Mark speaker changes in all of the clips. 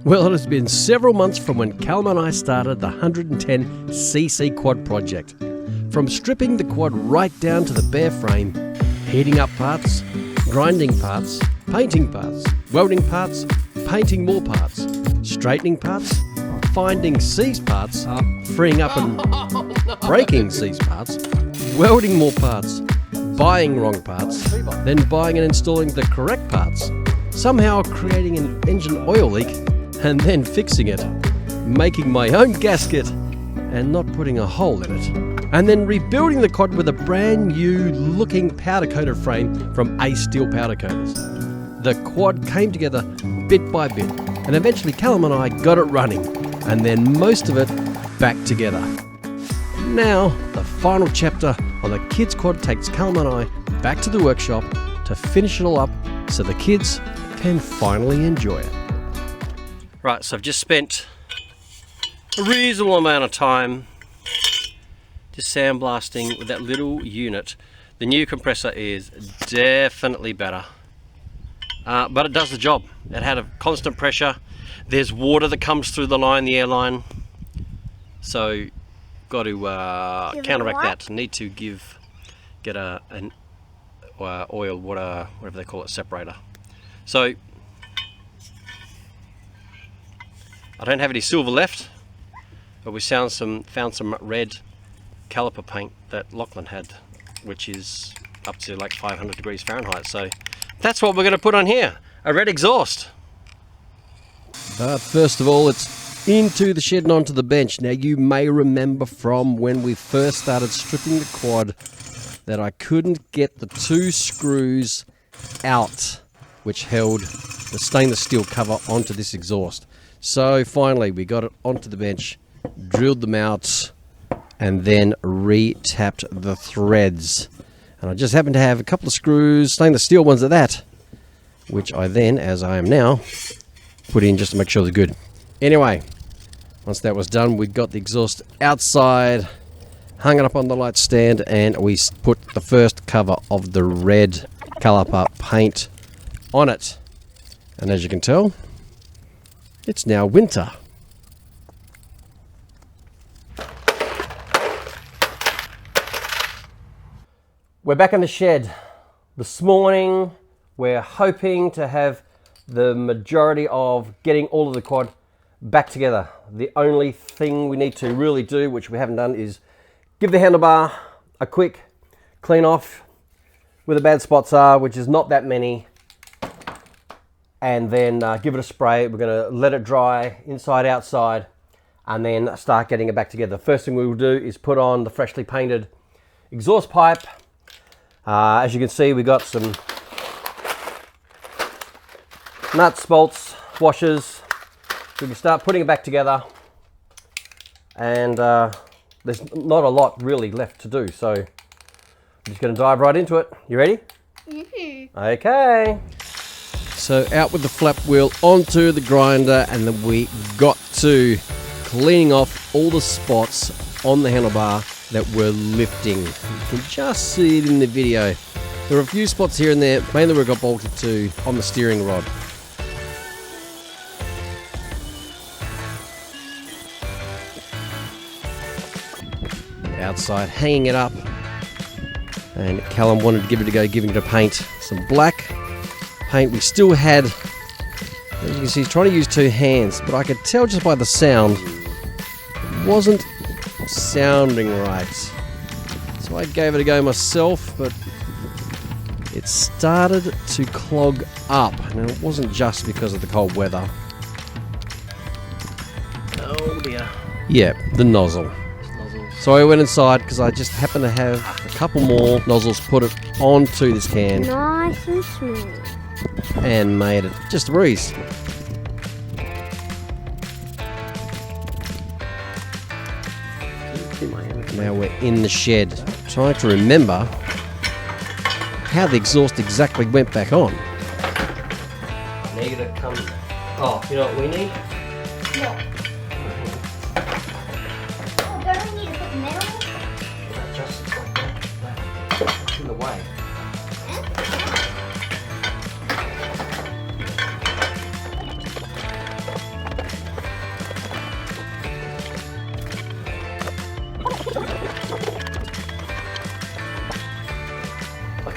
Speaker 1: Well, it has been several months from when Callum and I started the 110cc quad project. From stripping the quad right down to the bare frame, heating up parts, grinding parts, painting parts, welding parts, painting more parts, straightening parts, finding seized parts, freeing up and breaking seized parts, welding more parts, buying wrong parts, then buying and installing the correct parts, somehow creating an engine oil leak, and then fixing it, making my own gasket and not putting a hole in it, and then rebuilding the quad with a brand new looking powder coated frame from Ace Steel Powder Coaters. The quad came together bit by bit, and eventually Callum and I got it running, and then most of it back together. Now, the final chapter on the kids' quad takes Callum and I back to the workshop to finish it all up so the kids can finally enjoy it. Right, so I've just spent a reasonable amount of time just sandblasting with that little unit. The new compressor is definitely better, but it does the job. It had a constant pressure. There's water that comes through the line, the air line, so got to counteract that. Need to get an oil, whatever they call it, separator. So I don't have any silver left, but we found some red caliper paint that Lachlan had, which is up to like 500 degrees Fahrenheit. So that's what we're going to put on here, a red exhaust. But first of all, it's into the shed and onto the bench. Now, you may remember from when we first started stripping the quad that I couldn't get the two screws out which held the stainless steel cover onto this exhaust. So finally we got it onto the bench, drilled them out, and then re-tapped the threads. And I just happened to have a couple of screws, stainless steel ones at that, which I then, as I am now, put in just to make sure they're good. Anyway, once that was done, we got the exhaust outside, hung it up on the light stand, and we put the first cover of the red caliper paint on it. And as you can tell, it's now winter. We're back in the shed. This morning, we're hoping to have the majority of getting all of the quad back together. The only thing we need to really do, which we haven't done, is give the handlebar a quick clean off where the bad spots are, which is not that many, and then give it a spray. We're going to let it dry inside, outside, and then start getting it back together. First thing we will do is put on the freshly painted exhaust pipe. As you can see, we got some nuts, bolts, washers. We can start putting it back together, and there's not a lot really left to do, so I'm just going to dive right into it. You ready? Mm-hmm. Okay. So out with the flap wheel onto the grinder, and then we got to cleaning off all the spots on the handlebar that were lifting. You can just see it in the video. There are a few spots here and there, mainly where it got bolted to on the steering rod. Outside, hanging it up, and Callum wanted to give it a go, giving it a paint, some black paint. We still had, as you can see, he's trying to use two hands, but I could tell just by the sound it wasn't sounding right. So I gave it a go myself, but it started to clog up, and it wasn't just because of the cold weather. Oh dear. Yeah, the nozzle. So I went inside because I just happened to have a couple more nozzles, put it onto this can.
Speaker 2: Nice and smooth.
Speaker 1: And made it just a breeze. Now we're in the shed, trying to remember how the exhaust exactly went back on. Need to come. Oh, you know what we need?
Speaker 2: What? Oh, don't we need to put the metal?
Speaker 1: Just like that. It's in the way.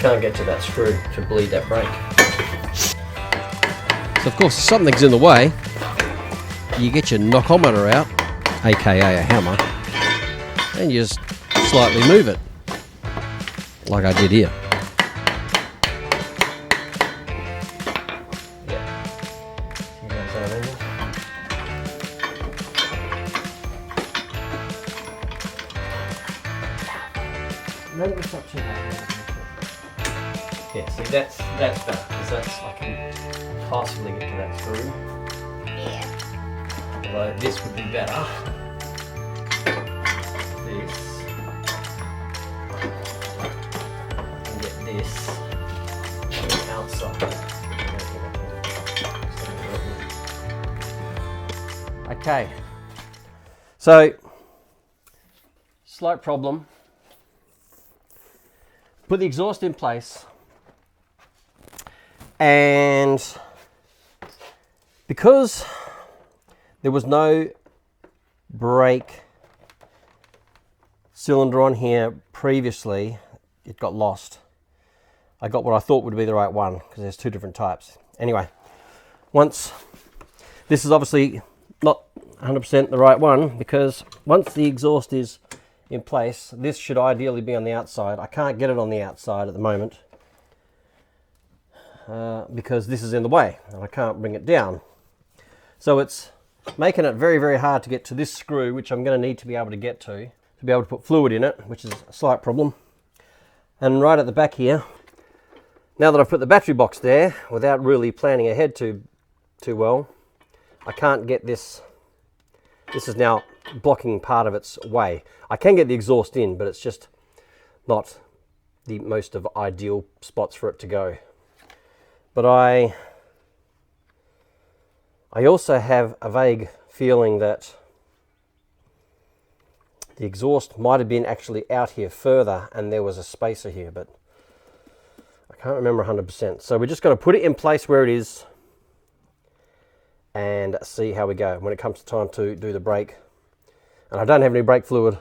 Speaker 1: can't get to that screw to bleed that brake. So of course, if something's in the way, you get your knockometer out, aka a hammer, and you just slightly move it, like I did here. Yeah, see that's better, because that's I can possibly get to that screw.
Speaker 2: Yeah.
Speaker 1: Although this would be better. This. I can get this on the outside. Okay. So, slight problem. Put the exhaust in place, and because there was no brake cylinder on here previously, it got lost. I got what I thought would be the right one, because there's two different types. Anyway, this is obviously not 100% the right one, because once the exhaust is in place, this should ideally be on the outside. I can't get it on the outside at the moment because this is in the way and I can't bring it down. So it's making it very, very hard to get to this screw, which I'm going to need to be able to get to be able to put fluid in it, which is a slight problem. And right at the back here, now that I've put the battery box there without really planning ahead too well, I can't get this. This is now blocking part of its way. I can get the exhaust in, but it's just not the most of ideal spots for it to go. But I also have a vague feeling that the exhaust might have been actually out here further and there was a spacer here, but I can't remember 100%. So we're just going to put it in place where it is and see how we go when it comes to time to do the brake. And I don't have any brake fluid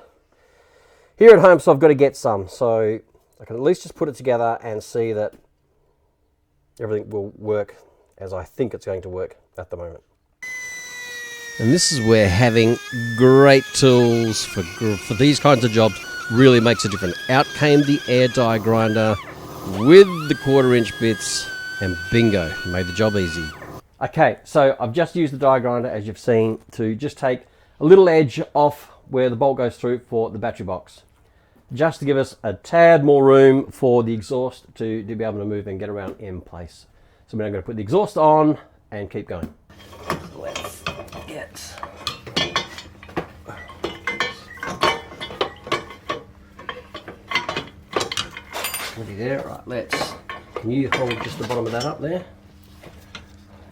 Speaker 1: here at home, so I've got to get some. So I can at least just put it together and see that everything will work as I think it's going to work at the moment. And this is where having great tools for these kinds of jobs really makes a difference. Out came the air die grinder with the 1/4" bits, and bingo, made the job easy. Okay, so I've just used the die grinder, as you've seen, to just take a little edge off where the bolt goes through for the battery box, just to give us a tad more room for the exhaust to be able to move and get around in place. So we're now going to put the exhaust on and keep going. Let's get... Ready there? Right, can you hold just the bottom of that up there?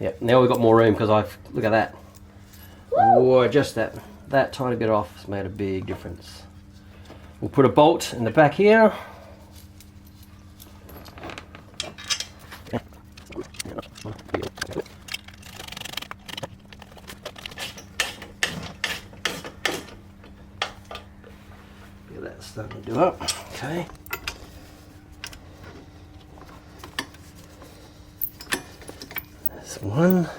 Speaker 1: Yep, now we've got more room because look at that. Whoa, just that tiny bit off has made a big difference. We'll put a bolt in the back here. Get that starting to do up. Okay. There's one.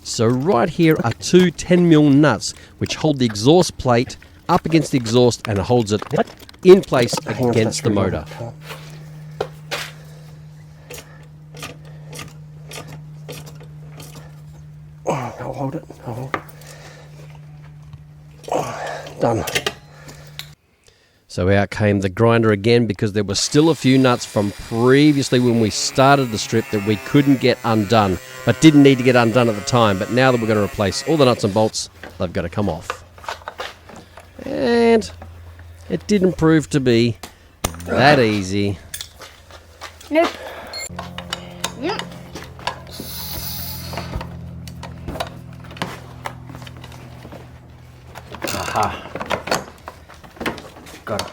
Speaker 1: So right here are two 10mm nuts which hold the exhaust plate up against the exhaust and it holds it in place against the motor. I'll hold it. Done. So out came the grinder again, because there were still a few nuts from previously when we started the strip that we couldn't get undone, but didn't need to get undone at the time. But now that we're going to replace all the nuts and bolts, they've got to come off. And it didn't prove to be that easy.
Speaker 2: Nope. Yep.
Speaker 1: Aha. Got it.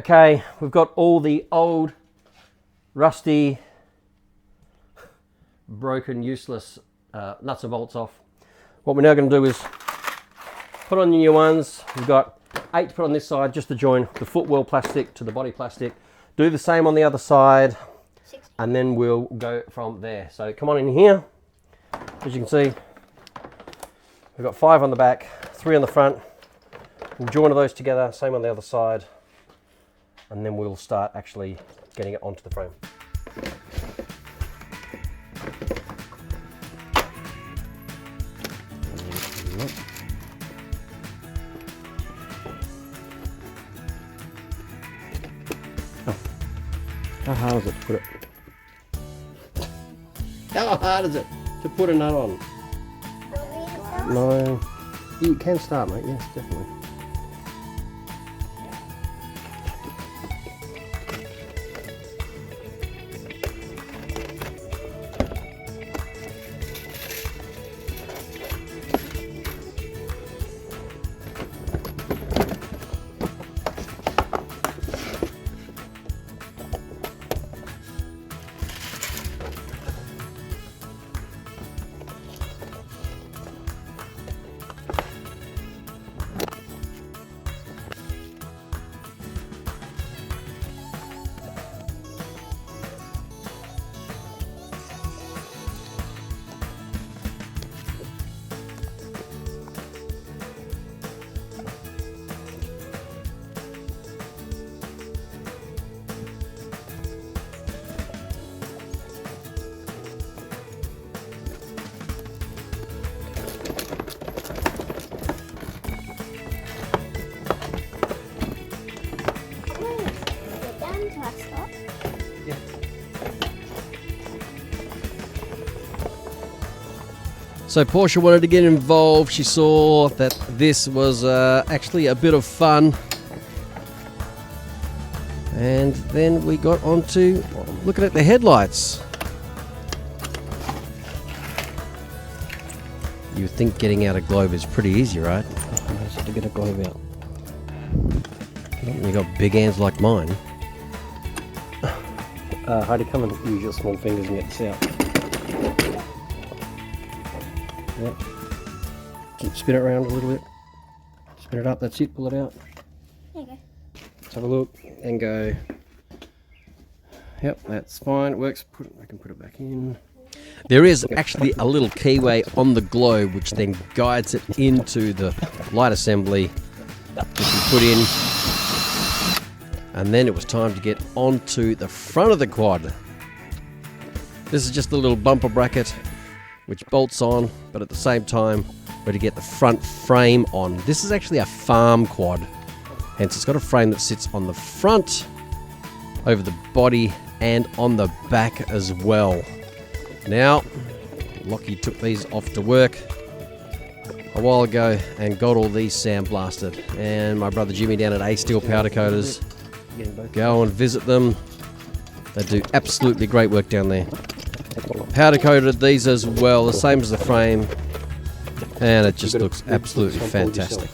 Speaker 1: Okay, we've got all the old, rusty, broken, useless nuts and bolts off. What we're now going to do is put on the new ones. We've got 8 to put on this side just to join the footwell plastic to the body plastic. Do the same on the other side, and then we'll go from there. So come on in here. As you can see, we've got 5 on the back, 3 on the front. We'll join those together, same on the other side, and then we'll start actually getting it onto the frame. How hard is it to put it? How hard is it to put a nut on? No. You can start, mate. Yes, definitely. So Portia wanted to get involved. She saw that this was actually a bit of fun. And then we got on to looking at the headlights. You think getting out a globe is pretty easy, right? I just have to get a globe out. You got big hands like mine. Heidi, come and use your small fingers and get this out. Yep. Keep spin it around a little bit. Spin it up, that's it, pull it out.
Speaker 2: There you go.
Speaker 1: Let's have a look and go. Yep, that's fine, it works. I can put it back in. There is actually a little keyway on the globe which then guides it into the light assembly which we put in. And then it was time to get onto the front of the quad. This is just a little bumper bracket which bolts on, but at the same time we're to get the front frame on. This is actually a farm quad, hence it's got a frame that sits on the front, over the body, and on the back as well. Now, Lockie took these off to work a while ago and got all these sandblasted, and my brother Jimmy down at A Steel Powder Coaters, go and visit them. They do absolutely great work down there. Powder coated these as well, the same as the frame, and it just looks absolutely fantastic.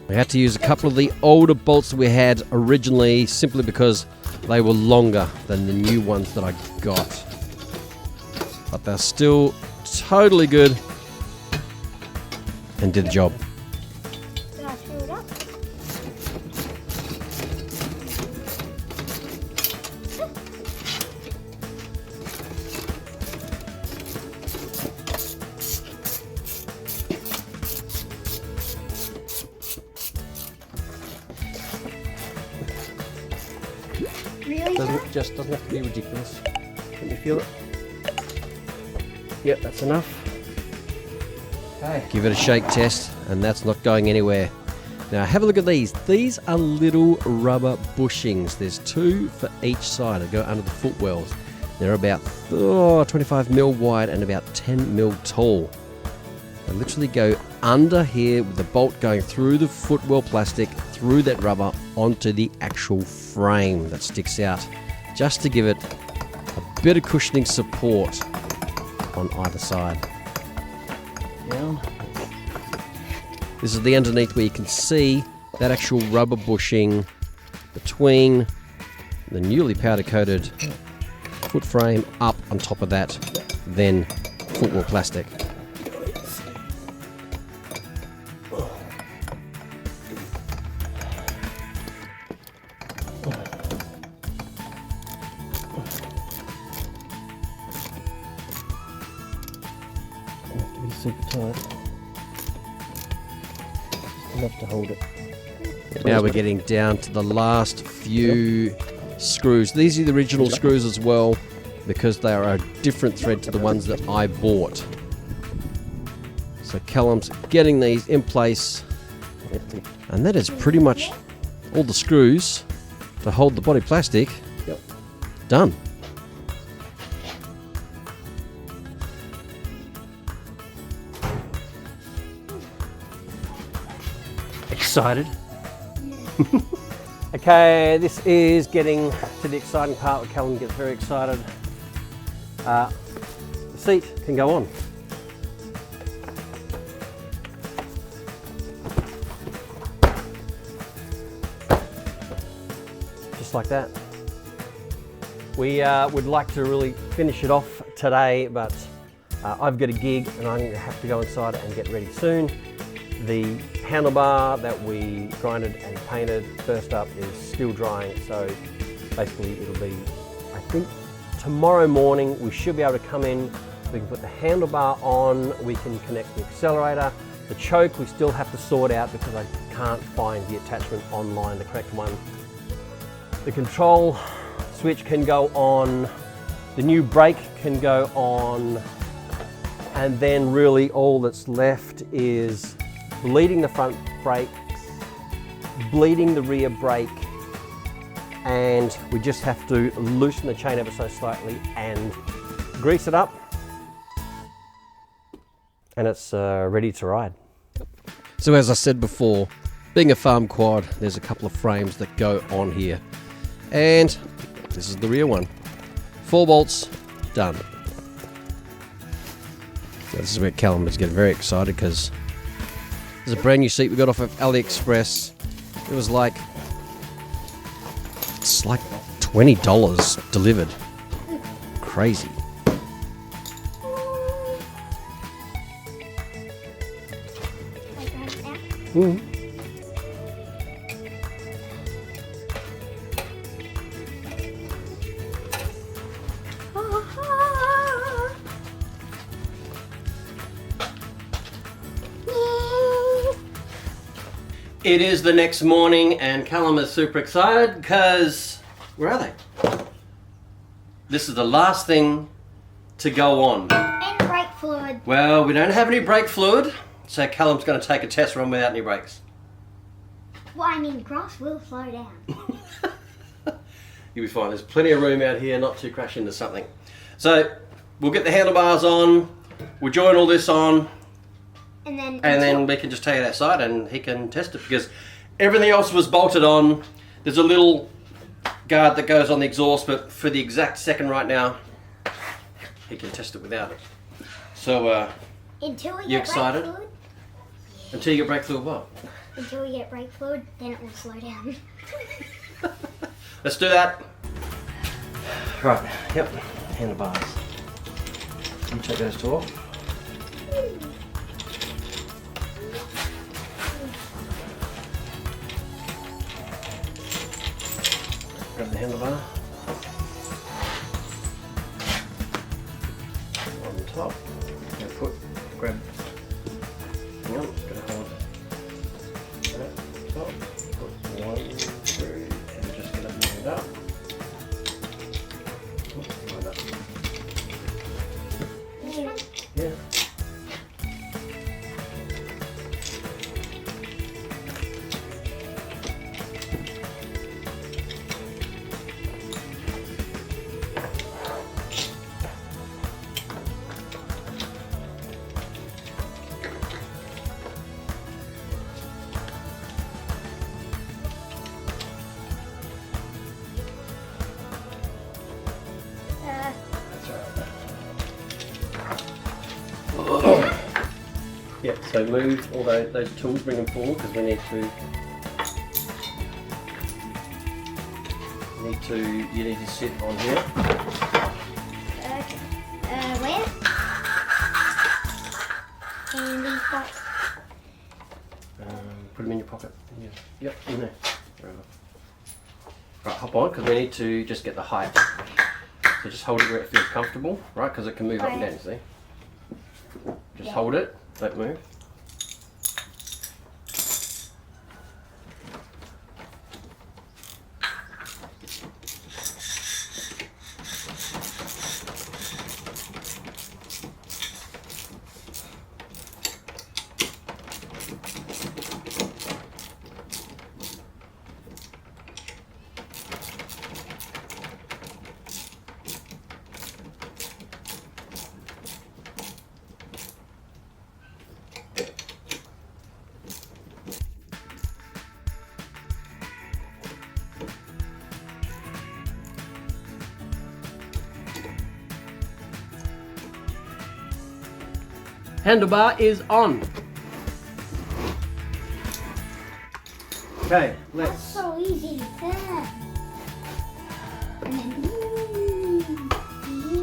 Speaker 1: We had to use a couple of the older bolts that we had originally simply because they were longer than the new ones that I got, but they're still totally good and did the job.
Speaker 2: Can I screw it up? Really?
Speaker 1: Just doesn't have to be ridiculous. Can you feel it? Yep, that's enough. Okay. Give it a shake test, and that's not going anywhere. Now have a look at these. These are little rubber bushings. There's 2 for each side that go under the footwells. They're about 25 mil wide and about 10 mil tall. They literally go under here with the bolt going through the footwell plastic, through that rubber, onto the actual frame that sticks out, just to give it a bit of cushioning support on either side. Down. This is the underneath where you can see that actual rubber bushing between the newly powder coated foot frame up on top of that, then footwell plastic. Have to be super tight. Just enough to hold it. Now we're getting down to the last few screws. These are the original screws as well, because they are a different thread to the ones that I bought. So Callum's getting these in place, and that is pretty much all the screws to hold the body plastic done. Excited? Okay, this is getting to the exciting part where Callum gets very excited. The seat can go on. Just like that. We would like to really finish it off today, but I've got a gig and I'm going to have to go inside and get ready soon. The handlebar that we grinded and painted first up is still drying, so basically it'll be, I think, tomorrow morning we should be able to come in, we can put the handlebar on, we can connect the accelerator. The choke we still have to sort out because I can't find the attachment online, the correct one. The control switch can go on, the new brake can go on, and then really all that's left is bleeding the front brakes, bleeding the rear brake, and we just have to loosen the chain ever so slightly and grease it up, and it's ready to ride. So as I said before, being a farm quad, there's a couple of frames that go on here, and this is the rear one. 4 bolts, done. This is where Callum is getting very excited because there's a brand new seat we got off of AliExpress. It was like, it's like $20 delivered. Crazy. It is the next morning and Callum is super excited because, where are they? This is the last thing to go on.
Speaker 2: And brake fluid.
Speaker 1: Well, we don't have any brake fluid, so Callum's going to take a test run without any brakes.
Speaker 2: Well, I mean, grass will slow down.
Speaker 1: You'll be fine. There's plenty of room out here not to crash into something. So, we'll get the handlebars on, we'll join all this on, and then we can just take it outside and he can test it because everything else was bolted on. There's a little guard that goes on the exhaust, but for the exact second right now, he can test it without it. So,
Speaker 2: until we
Speaker 1: you
Speaker 2: get
Speaker 1: excited?
Speaker 2: brake fluid?
Speaker 1: Until you get brake fluid, what?
Speaker 2: Until we get brake fluid, then it will slow down.
Speaker 1: Let's do that. Right, yep, handlebars. You take those two off. Grab the handlebar. On the top. Your foot, grab. Hang on, it's gonna hold. That top. Put 1, 2, and just gonna move it up. Line up. Yeah. Yep, so move all those tools, bring them forward because we need to you need to sit on here.
Speaker 2: Okay. Where? And these box.
Speaker 1: Put them in your pocket. Yeah. Yep, in there. Wherever. Right, hop on, because we need to just get the height. So just hold it where it feels comfortable, right? Because it can move up and down, see? Just hold it, don't move. Handlebar is on. Okay,
Speaker 2: That's
Speaker 1: let's
Speaker 2: so easy.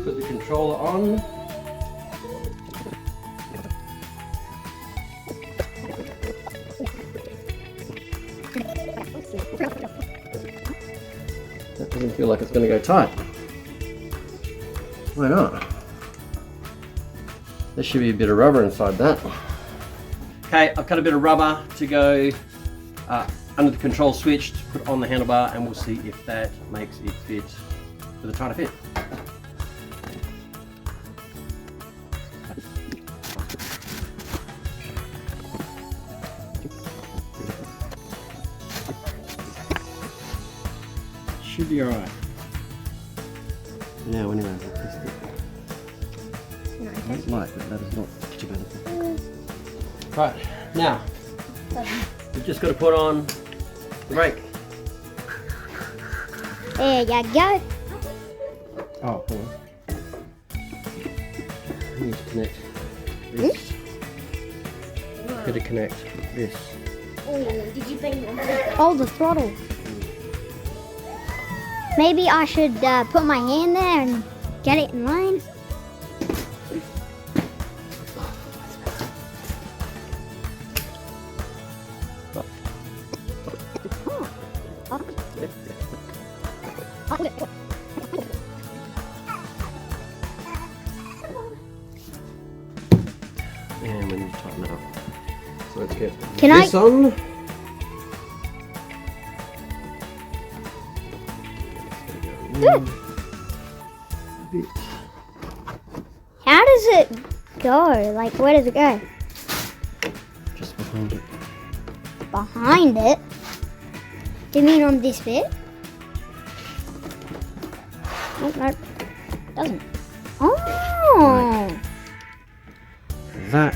Speaker 1: put the controller on. That doesn't feel like it's going to go tight. Why not? There should be a bit of rubber inside that. Okay, I've cut a bit of rubber to go under the control switch to put on the handlebar, and we'll see if that makes it fit with a tighter fit. Should be alright. Now anyway, we'll test it. It's light, but that is not too bad. Right, now we've just got to put on the brake.
Speaker 2: There you go.
Speaker 1: Oh, hold on. I need to connect this. Got to connect this.
Speaker 2: Oh, did you bang on? Oh, the throttle. Maybe I should put my hand there and get it in line.
Speaker 1: And we need to tighten it up. So let's get
Speaker 2: Can
Speaker 1: this on.
Speaker 2: How does it go? Like, where does it go?
Speaker 1: Just behind it.
Speaker 2: Behind it? Do you mean on this bit? Oh, no, it doesn't. Oh!
Speaker 1: That.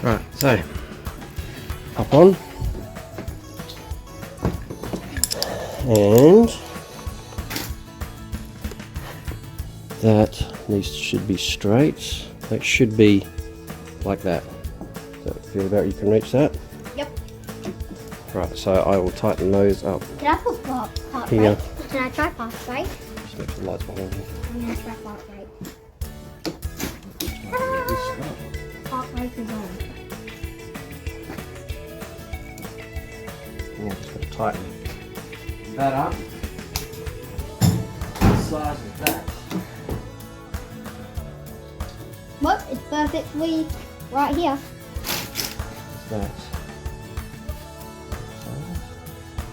Speaker 1: Right, so up on, and that should be straight. That should be like that. So feel about you can reach that.
Speaker 2: Yep.
Speaker 1: Right, so I will tighten those up.
Speaker 2: Can I put part
Speaker 1: Here.
Speaker 2: right? Can I try part right?
Speaker 1: Just make sure the lights behind you.
Speaker 2: I'm gonna try part right. Part right is on.
Speaker 1: Yeah, just got to tighten that up. The size of that.
Speaker 2: Look, it's perfectly right here.
Speaker 1: Is that.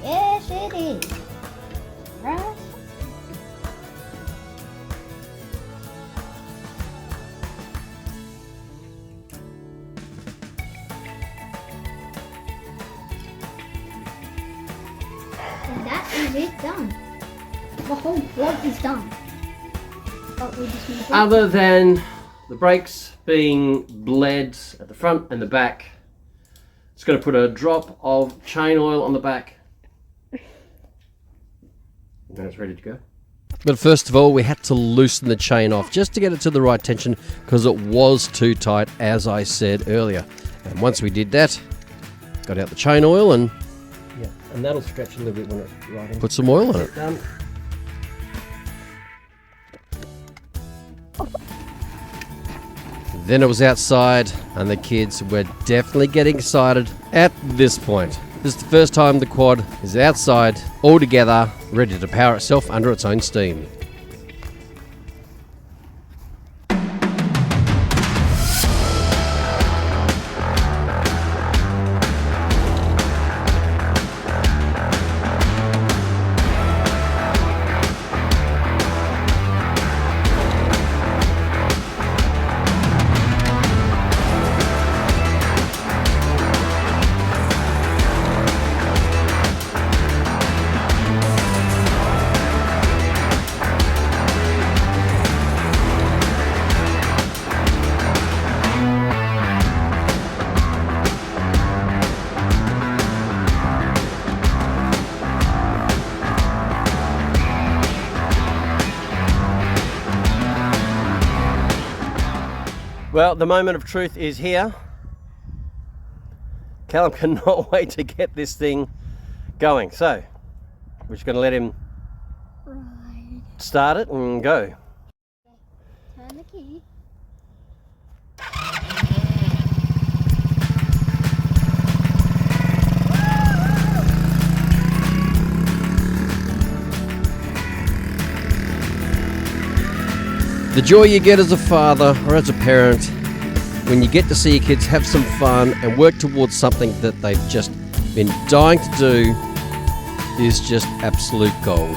Speaker 2: Yes, it is. Right. And that is it done. The whole quad is done. But we just need to...
Speaker 1: Other than the brakes being bled at the front and the back, it's going to put a drop of chain oil on the back. And then it's ready to go. But first of all, we had to loosen the chain off just to get it to the right tension because it was too tight, as I said earlier. And once we did that, got out the chain oil and that'll stretch a little bit when it's right in. Put some oil on it. Done. Then it was outside, and the kids were definitely getting excited at this point. This is the first time the quad is outside, all together, ready to power itself under its own steam. Well, the moment of truth is here. Callum cannot wait to get this thing going. So, we're just going to let him start it and go.
Speaker 2: Turn the key.
Speaker 1: The joy you get as a father or as a parent when you get to see your kids have some fun and work towards something that they've just been dying to do is just absolute gold.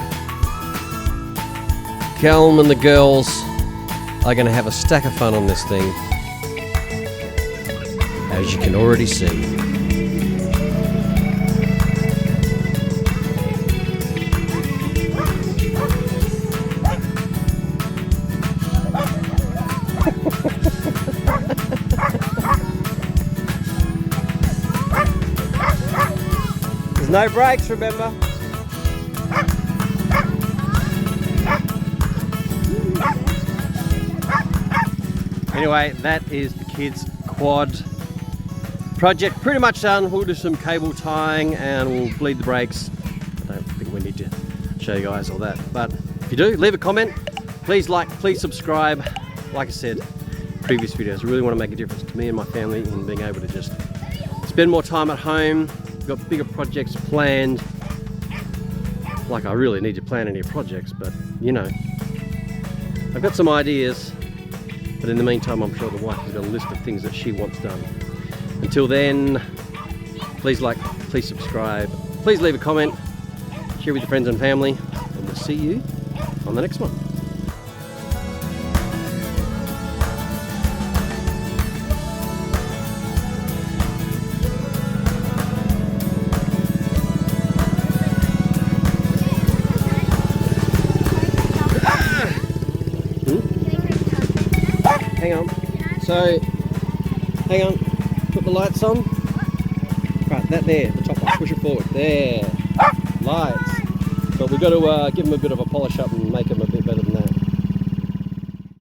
Speaker 1: Callum and the girls are going to have a stack of fun on this thing, as you can already see. There's no brakes, remember? Anyway, that is the kids' quad project pretty much done. We'll do some cable tying and we'll bleed the brakes. I don't think we need to show you guys all that, but if you do, leave a comment. Please like, please subscribe. Like I said, previous videos, I really want to make a difference to me and my family in being able to just spend more time at home. We've got bigger projects planned. Like, I really need to plan any projects, but you know, I've got some ideas, but in the meantime, I'm sure the wife has got a list of things that she wants done. Until then, please like, please subscribe, please leave a comment, share with your friends and family, and we'll see you on the next one. Hang on. So, hang on. Put the lights on. Right, that there, the top one. Push it forward. There. Lights. But we've got to give them a bit of a polish up and make them a